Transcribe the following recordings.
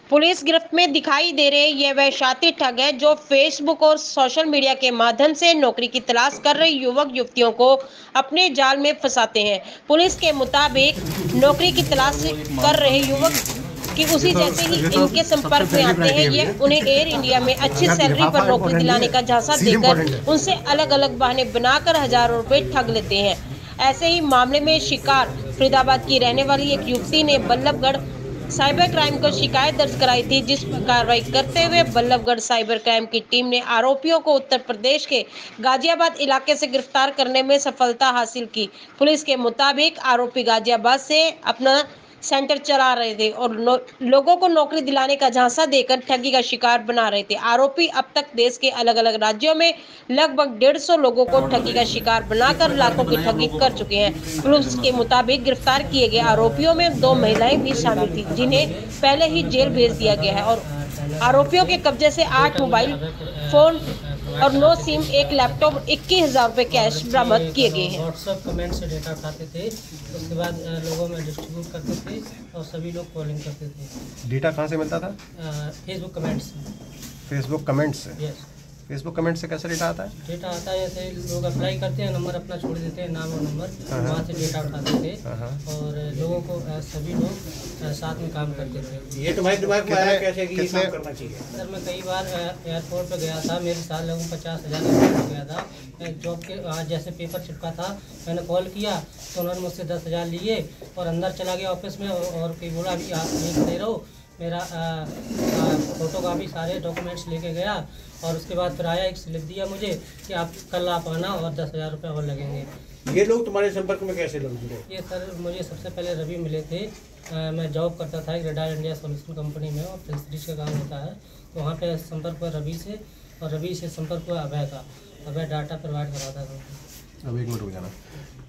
Police गिरफ्त में दिखाई दे रहे ये वह शातिर ठग है जो फेसबुक और सोशल मीडिया के माध्यम से नौकरी की तलाश कर रहे युवक युवतियों को अपने जाल में फंसाते हैं। पुलिस के मुताबिक नौकरी की तलाश कर रहे युवक कि उसी जैसे ही इनके संपर्क में आते हैं ये उन्हें एयर इंडिया में अच्छी सैलरी पर नौकरी दिलाने का झांसा देकर उनसे अलग अलग बहाने बनाकर हजारों रुपए ठग लेते हैं। ऐसे ही मामले में शिकार फरीदाबाद की रहने वाली एक युवती ने बल्लभगढ़ साइबर क्राइम को शिकायत दर्ज कराई थी, जिस पर कार्रवाई करते हुए बल्लभगढ़ साइबर क्राइम की टीम ने आरोपियों को उत्तर प्रदेश के गाजियाबाद इलाके से गिरफ्तार करने में सफलता हासिल की। पुलिस के मुताबिक आरोपी गाजियाबाद से अपना सेंटर चला रहे थे और लोगों को नौकरी दिलाने का झांसा देकर ठगी का शिकार बना रहे थे। आरोपी अब तक देश के अलग अलग राज्यों में लगभग 150 लोगों को ठगी का शिकार बनाकर लाखों की ठगी कर चुके हैं। पुलिस के मुताबिक गिरफ्तार किए गए आरोपियों में 2 महिलाएं भी शामिल थी, जिन्हें पहले ही जेल भेज दिया गया है और आरोपियों के कब्जे से 8 मोबाइल फोन और 9 सिम, एक लैपटॉप, 21,000 रुपए कैश बरामद किए गए हैं। व्हाट्सएप कमेंट से डेटा उठाते थे, उसके बाद लोगों में डिस्ट्रीब्यूट करते थे और सभी लोग कॉलिंग करते थे। डेटा कहाँ से मिलता था? फेसबुक कमेंट से। फेसबुक कमेंट से? यस। फेसबुक कमेंट से कैसे डेटा आता है? डेटा आता है जैसे लोग अप्लाई करते हैं, नंबर अपना छोड़ देते हैं, नाम और नंबर, वहाँ से डेटा उठाते थे और लोगों को सभी लोग साथ में काम करते थे। ये तुम्हारे दिमाग में आया कैसे कि ये काम करना चाहिए? सर मैं कई बार एयरपोर्ट पर गया था, मेरे साथ लगभग 50,000 हो गया था। मैं जॉब के आज जैसे पेपर चिपका था, मैंने कॉल किया तो उन्होंने मुझसे 10,000 लिए और अंदर चला गया ऑफिस में और कोई बोला अभी आप नहीं दे रहो, मेरा फ़ोटो कापी सारे डॉक्यूमेंट्स लेके गया और उसके बाद फिर आया, एक स्लिप दिया मुझे कि आप कल आप आना और 10,000 रुपये और लगेंगे। ये लोग तुम्हारे संपर्क में कैसे लोग जुड़े? ये सर मुझे सबसे पहले रवि मिले थे। मैं जॉब करता था एक रेडार इंडिया सॉल्यूशन कंपनी में और प्रेस्टीज का काम होता है, तो वहाँ पे संपर्क हुआ रवि से और रवि से संपर्क हुआ अभय का। अभय डाटा प्रोवाइड कराता था। अब 1 मिनट रुक जाना।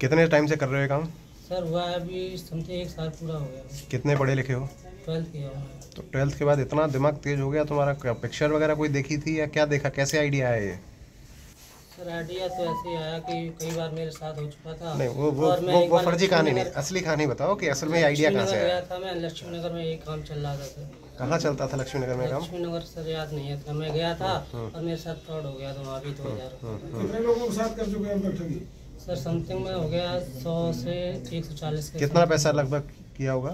कितने टाइम से कर रहे हो काम? सर हुआ अभी समझे 1 साल पूरा हो गया। कितने पढ़े लिखे हो? 12th किया हुआ। तो 12th के बाद इतना दिमाग तेज हो गया तुम्हारा? क्या पिक्चर वगैरह कोई देखी थी या क्या देखा, कैसे आइडिया आया ये? सर आइडिया तो ऐसे आया कि कई बार मेरे साथ हो चुका था। नहीं वो फर्जी कहानी नहीं, असली कहानी बताओ कि असल में आइडिया कहाँ से आया? गया था मैं लक्ष्मी नगर में, एक काम चल रहा था सर। कहाँ चलता था लक्ष्मी नगर में काम? लक्ष्मी नगर सर याद नहीं है, मैं गया था और मेरे साथ फ्रॉड हो गया था वहाँ भी 2000। कितने लोगों के साथ कर चुके हैं अब तक? सर समथिंग में हो गया 100 से 140 के। कितना पैसा लगभग किया होगा?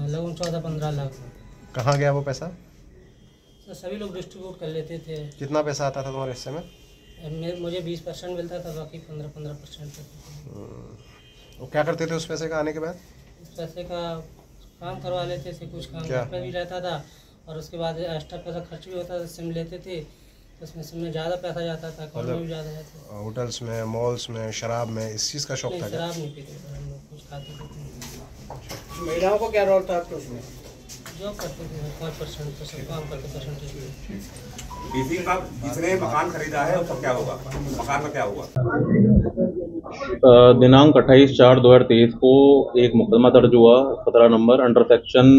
लगभग 14-15 लाख। कहाँ गया वो पैसा? सर सभी लोग डिस्ट्रीब्यूट कर लेते थे। कितना पैसा आता था तुम्हारे हिस्से में? मुझे 20% मिलता था, बाकी 15% वो क्या करते थे उस पैसे का आने के बाद? उस पैसे का काम करवा लेते थे, कुछ काम पे भी रहता था और उसके बाद एक्स्ट्रा पैसा खर्च भी होता था। सिम लेते थे, उसमें सिम में ज़्यादा पैसा जाता था, अकाउंट में भी ज़्यादा जाता था। होटल्स में, मॉल्स में, शराब में, इस चीज़ का शौक था? शराब नहीं पीते थे हम लोग, कुछ खाते थे। महिलाओं को क्या रोल था आपके उसमें? जॉब करते थे 5% काम करते परसेंटेज। डीसी का जिसने मकान खरीदा है उसका क्या होगा, मकान का क्या होगा? दिनांक 28/4/2023 को एक मुकदमा दर्ज हुआ 17 नंबर अंडर सेक्शन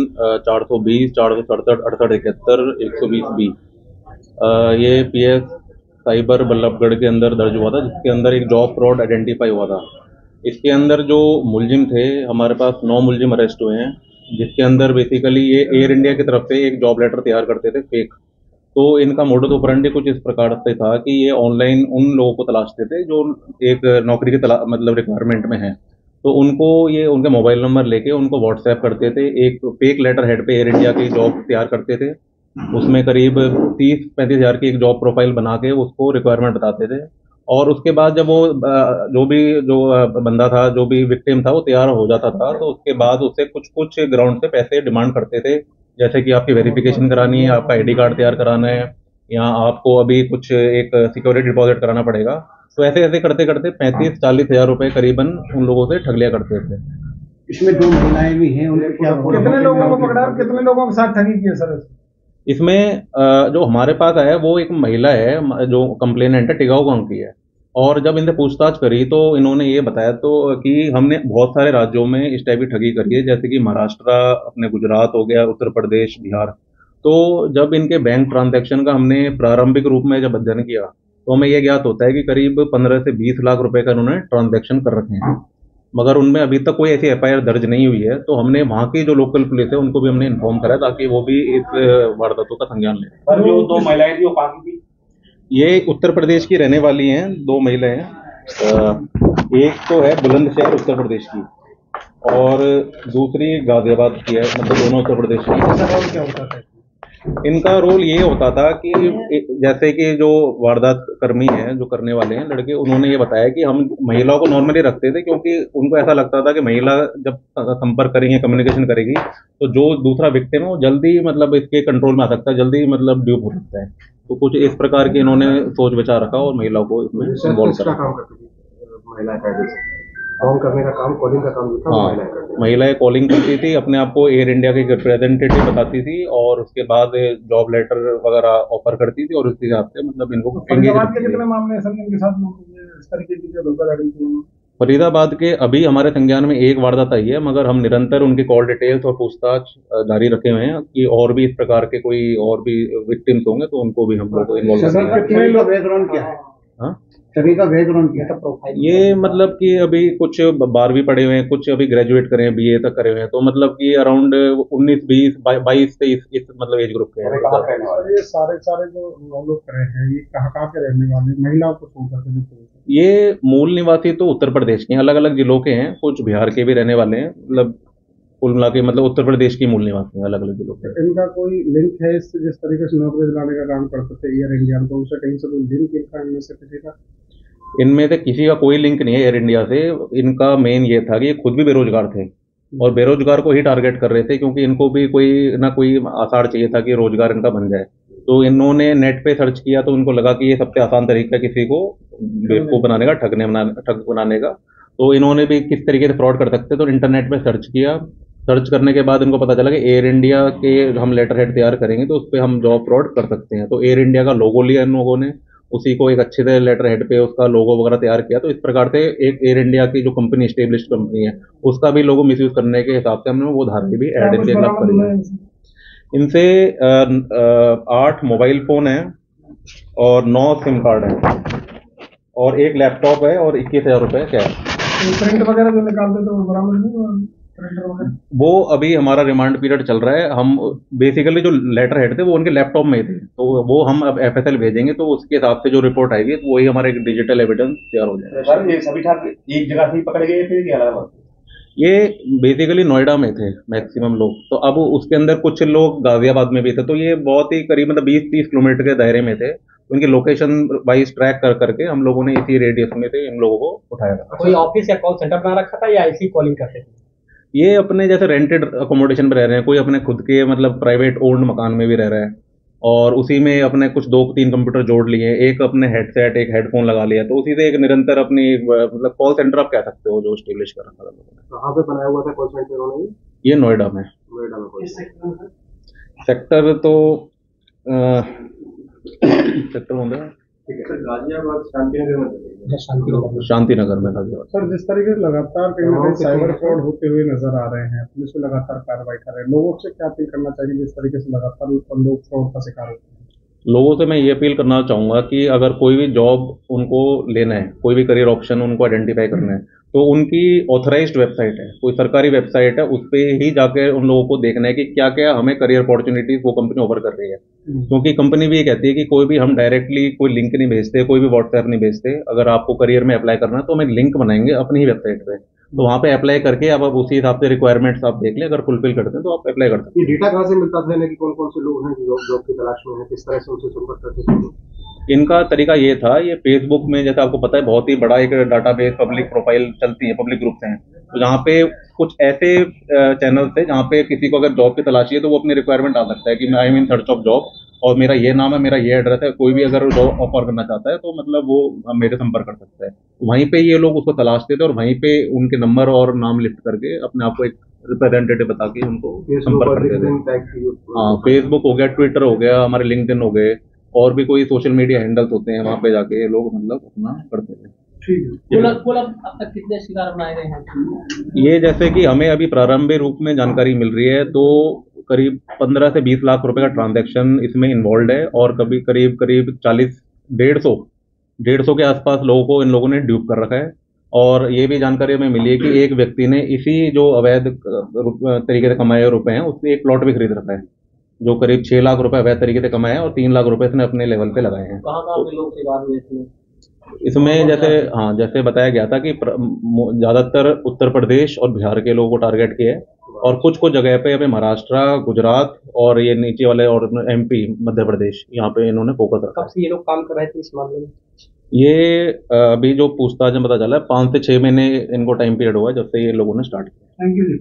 420, 467, 68, 71, 120B। ये PS साइबर बल्लभगढ़ के अंदर दर्ज हुआ था, जिसके अंदर एक जॉब फ्रॉड आइडेंटिफाई हुआ था। इसके अंदर जो मुलजिम थे, हमारे पास 9 मुलजिम अरेस्ट हुए हैं, जिसके अंदर बेसिकली ये एयर इंडिया की तरफ से एक जॉब लेटर तैयार करते थे फेक। तो इनका मोडस ऑपरेंडी कुछ इस प्रकार से था कि ये ऑनलाइन उन लोगों को तलाशते थे जो एक नौकरी की मतलब रिक्वायरमेंट में है, तो उनको ये उनके मोबाइल नंबर लेके उनको व्हाट्सएप करते थे। एक फेक लेटर हेड पे एयर इंडिया की जॉब तैयार करते थे, उसमें करीब 30-35 हज़ार की एक जॉब प्रोफाइल बना के उसको रिक्वायरमेंट बताते थे और उसके बाद जब वो जो बंदा था, जो भी विक्टिम था, वो तैयार हो जाता था, तो उसके बाद उससे कुछ ग्राउंड से पैसे डिमांड करते थे, जैसे कि आपकी वेरिफिकेशन करानी है, आपका आईडी कार्ड तैयार कराना है, या आपको अभी कुछ एक सिक्योरिटी डिपॉजिट कराना पड़ेगा। तो ऐसे ऐसे करते करते 35-40 हज़ार रुपये करीबन उन लोगों से ठग लिया करते थे। इसमें 2 महिलाएं भी हैं, उन्हें क्या? कितने लोगों को पकड़ा, कितने लोगों के साथ ठगी की है सर? इसमें जो हमारे पास है वो एक महिला है जो कंप्लेनेंट है, टिगाऊ गांव की है, और जब इनसे पूछताछ करी तो इन्होंने ये बताया तो कि हमने बहुत सारे राज्यों में इस टाइप की ठगी करी है, जैसे कि महाराष्ट्र, अपने गुजरात हो गया, उत्तर प्रदेश, बिहार। तो जब इनके बैंक ट्रांजैक्शन का हमने प्रारंभिक रूप में जब अध्ययन किया तो हमें यह ज्ञात होता है कि करीब 15 से 20 लाख रुपए का इन्होंने ट्रांजैक्शन कर रखे हैं। मगर उनमें अभी तक कोई ऐसी एफआईआर दर्ज नहीं हुई है। तो हमने वहाँ की जो लोकल पुलिस है उनको भी हमने इन्फॉर्म करा ताकि वो भी इस वारदातों का संज्ञान लें। सर जो 2 महिलाएं थी वो कहाँ की थी? ये उत्तर प्रदेश की रहने वाली हैं, 2 महिलाएं हैं। एक तो है बुलंदशहर उत्तर प्रदेश की और दूसरी गाजियाबाद की है, मतलब दोनों उत्तर प्रदेश की। क्या होता है? इनका रोल ये होता था कि जैसे कि जो वारदात कर्मी हैं, जो करने वाले हैं लड़के, उन्होंने ये बताया कि हम महिलाओं को नॉर्मली रखते थे क्योंकि उनको ऐसा लगता था कि महिला जब संपर्क करेंगे, कम्युनिकेशन करेगी तो जो दूसरा विक्टिम है वो जल्दी मतलब इसके कंट्रोल में आ सकता है, जल्दी मतलब ड्यूप हो सकता है। तो कुछ इस प्रकार के इन्होंने सोच विचार रखा और महिलाओं को इसमें इन्वॉल्व करा। कॉल करने का काम, कॉलिंग का काम जो था महिलाएं करती थी। महिलाएं कॉलिंग करती थी, अपने आप को एयर इंडिया के रिप्रेजेंटेटिव बताती थी और उसके बाद जॉब लेटर वगैरह ऑफर करती थी और उस हिसाब से मतलब इनको फरीदाबाद के कितने मामले हैं सर इनके साथ इस तरीके की जो धोखाधड़ी की? फरीदाबाद के अभी हमारे संज्ञान में एक वारदात आई है, मगर हम निरंतर उनके कॉल डिटेल्स और पूछताछ जारी रखे हुए हैं कि और भी इस प्रकार के कोई और भी विक्टिम्स होंगे तो उनको भी हम लोग इन्वॉल्व करेंगे। कितने लोग बैकग्राउंड क्या है? हाँ, सभी का बैकग्राउंड क्या है? प्रोफाइल ये मतलब कि अभी कुछ 12वीं पढ़े हुए हैं, कुछ अभी ग्रेजुएट करे हैं, बीए तक करे हुए हैं, तो मतलब कि अराउंड 19, 20, 22, 23 इस मतलब एज ग्रुप के हैं। ये सारे जो लोग करे हैं ये कहाँ के रहने वाले, महिलाओं को छोड़ करके जो ये मूल निवासी तो उत्तर प्रदेश के हैं, अलग अलग जिलों के हैं, कुछ बिहार के भी रहने वाले हैं, मतलब कुल मिला के मतलब उत्तर प्रदेश की मूल निवासी हैं, अलग अलग जिलों के। इनका कोई लिंक है इससे? जिस तरीके से नौकरी दिलाने का काम करते थे एयर इंडिया में, तो उनसे कहीं से कोई लिंक इनका इनमें से किसी का? इनमें से किसी का कोई लिंक नहीं है एयर इंडिया से। इनका मेन ये था कि ये खुद भी बेरोजगार थे और बेरोजगार को ही टारगेट कर रहे थे क्योंकि इनको भी कोई ना कोई आसार चाहिए था कि रोजगार इनका बन जाए। तो इन्होंने नेट पे सर्च किया तो उनको लगा कि ये सबसे आसान तरीका है किसी को बेवकूफ़ बनाने का, ठग बनाने का। तो इन्होंने भी किस तरीके से फ्रॉड कर सकते, तो इंटरनेट पे सर्च किया। सर्च करने के बाद इनको पता चला कि एयर इंडिया के हम लेटर हेड तैयार करेंगे तो उस पर हम जॉब फ्रॉड कर सकते हैं। तो एयर इंडिया का लोगो लिया इन लोगों ने, उसी को एक अच्छे से लेटर हेड पे उसका लोगो वगैरह तैयार किया। तो इस प्रकार से एक एयर इंडिया की जो कंपनी, एस्टेब्लिश्ड कंपनी है, उसका भी लोगो मिसयूज करने के हिसाब से हमने वो धारा भी ऐड इनके खिलाफ करी है। इनसे 8 मोबाइल फोन है और 9 सिम कार्ड है और एक लैपटॉप है और 21,000 रुपये कैश। प्रिंट वगैरह जो निकालते थे वो बरामद नहीं हुआ? प्रिंटर वगैरह वो अभी हमारा रिमांड पीरियड चल रहा है। हम बेसिकली जो लेटर हेड थे वो उनके लैपटॉप में ही थे, तो वो हम अब एफएसएल भेजेंगे तो उसके हिसाब से जो रिपोर्ट आएगी तो वही हमारे डिजिटल एविडेंस तैयार हो जाएगा। सर ये सभी छात्र एक जगह से ही पकड़े गए थे कि अलग अलग? ये बेसिकली नोएडा में थे मैक्सिमम लोग, तो अब उसके अंदर कुछ लोग गाजियाबाद में भी थे। तो ये बहुत ही करीब मतलब 20-30 किलोमीटर के दायरे में थे। उनकी लोकेशन वाइज ट्रैक कर करके हम लोगों ने इसी रेडियस में थे इन लोगों को उठाया था। कोई ऑफिस या कॉल सेंटर बना रखा था या ऐसी कॉलिंग करते थे? ये अपने जैसे रेंटेड अकोमोडेशन पे रह रहे हैं, कोई अपने खुद के मतलब प्राइवेट ओन्ड मकान में भी रह रहा है और उसी में अपने कुछ 2-3 कंप्यूटर जोड़ लिए, एक अपने हेडसेट, एक हेडफोन लगा लिया, तो उसी से एक निरंतर अपनी मतलब कॉल सेंटर आप कह सकते हो जो स्टेब्लिश कर रखा था लोगों ने। कहाँ पे बनाया हुआ था कॉल सेंटर उन्होंने? ये नोएडा में। नोएडा में कॉल सेंटर। सेक्टर तो सेक्टर होंगे गाजियाबाद शांतिनगर में। शांतिनगर में गाजियाबाद। सर जिस तरीके से लगातार कहीं ना कहीं साइबर फ्रॉड होते हुए नजर आ रहे हैं, पुलिस में लगातार कार्रवाई कर रहे हैं, लोगों से क्या अपील करना चाहिए जिस तरीके से लगातार लोग फ्रॉड का शिकार होते हैं? लोगों से मैं ये अपील करना चाहूँगा कि अगर कोई भी जॉब उनको लेना है, कोई भी करियर ऑप्शन उनको आइडेंटिफाई करना है, तो उनकी ऑथराइज्ड वेबसाइट है, कोई सरकारी वेबसाइट है, उस पर ही जाकर उन लोगों को देखना है कि क्या क्या हमें करियर अपॉर्चुनिटीज वो कंपनी ऑफर कर रही है। क्योंकि कंपनी भी ये कहती है कि कोई भी हम डायरेक्टली कोई लिंक नहीं भेजते, कोई भी व्हाट्सएप नहीं भेजते। अगर आपको करियर में अप्लाई करना है तो हम एक लिंक बनाएंगे अपनी ही वेबसाइट पे, तो वहाँ पे अप्लाई करके आप उसी हिसाब से रिक्वायरमेंट्स आप देख लें, अगर फुलफिल करते हैं तो आप अप्लाई कर सकते हैं। ये डेटा कहाँ से मिलता था कि कौन कौन से लोग हैं जो जॉब की तलाश में हैं, किस तरह से उनसे संपर्क करते थे? इनका तरीका ये था, ये फेसबुक में जैसे आपको पता है बहुत ही बड़ा एक डाटाबेस, पब्लिक प्रोफाइल चलती है, पब्लिक ग्रुप्स हैं, तो जहाँ पे कुछ ऐसे चैनल थे जहाँ पे किसी को अगर जॉब की तलाशी है तो वो अपनी रिक्वायरमेंट डाल सकता है कि I am in search of job और मेरा ये नाम है, मेरा ये एड्रेस है, कोई भी अगर जॉब ऑफर करना चाहता है तो मतलब वो मेरे संपर्क कर सकता है। वहीं पे ये लोग उसको तलाशते थे और वहीं पे उनके नंबर और नाम लिस्ट करके अपने आप को एक रिप्रेजेंटेटिव बता के उनको संपर्क करते थे। हाँ, फेसबुक हो गया, ट्विटर हो गया, हमारे लिंक्डइन हो गए, और भी कोई सोशल मीडिया हैंडल्स होते हैं, वहाँ पे जाके लोग मतलब अपना करते थे। अब तक कितने शिकार बनाए गए हैं? ये जैसे कि हमें अभी प्रारंभिक रूप में जानकारी मिल रही है तो करीब 15 से 20 लाख रुपए का ट्रांजैक्शन इसमें इन्वॉल्व है और कभी करीब 40, 150 के आसपास लोगों को इन लोगों ने ड्यूप कर रखा है। और ये भी जानकारी हमें मिली है कि एक व्यक्ति ने इसी जो अवैध तरीके से कमाए हुए रुपए हैं उससे एक प्लॉट भी खरीद रखा है, जो करीब 6 लाख रुपए अवैध तरीके से कमाए हैं और 3 लाख रुपए इसने अपने लेवल पे लगाए हैं। कहाँ के लोग शिकार हुए इसमें? इसमें जैसे बताया गया था कि ज्यादातर उत्तर प्रदेश और बिहार के लोगों को टारगेट किया है और कुछ जगह पे अभी महाराष्ट्र, गुजरात और ये नीचे वाले और MP, मध्य प्रदेश, यहाँ पे इन्होंने फोकस रखा। कब से ये लोग काम कर रहे थे इस मामले में? ये अभी जो पूछताछ में पता चला है 5 से 6 महीने इनको टाइम पीरियड हुआ है जब से ये लोगों ने स्टार्ट किया। Thank you ji.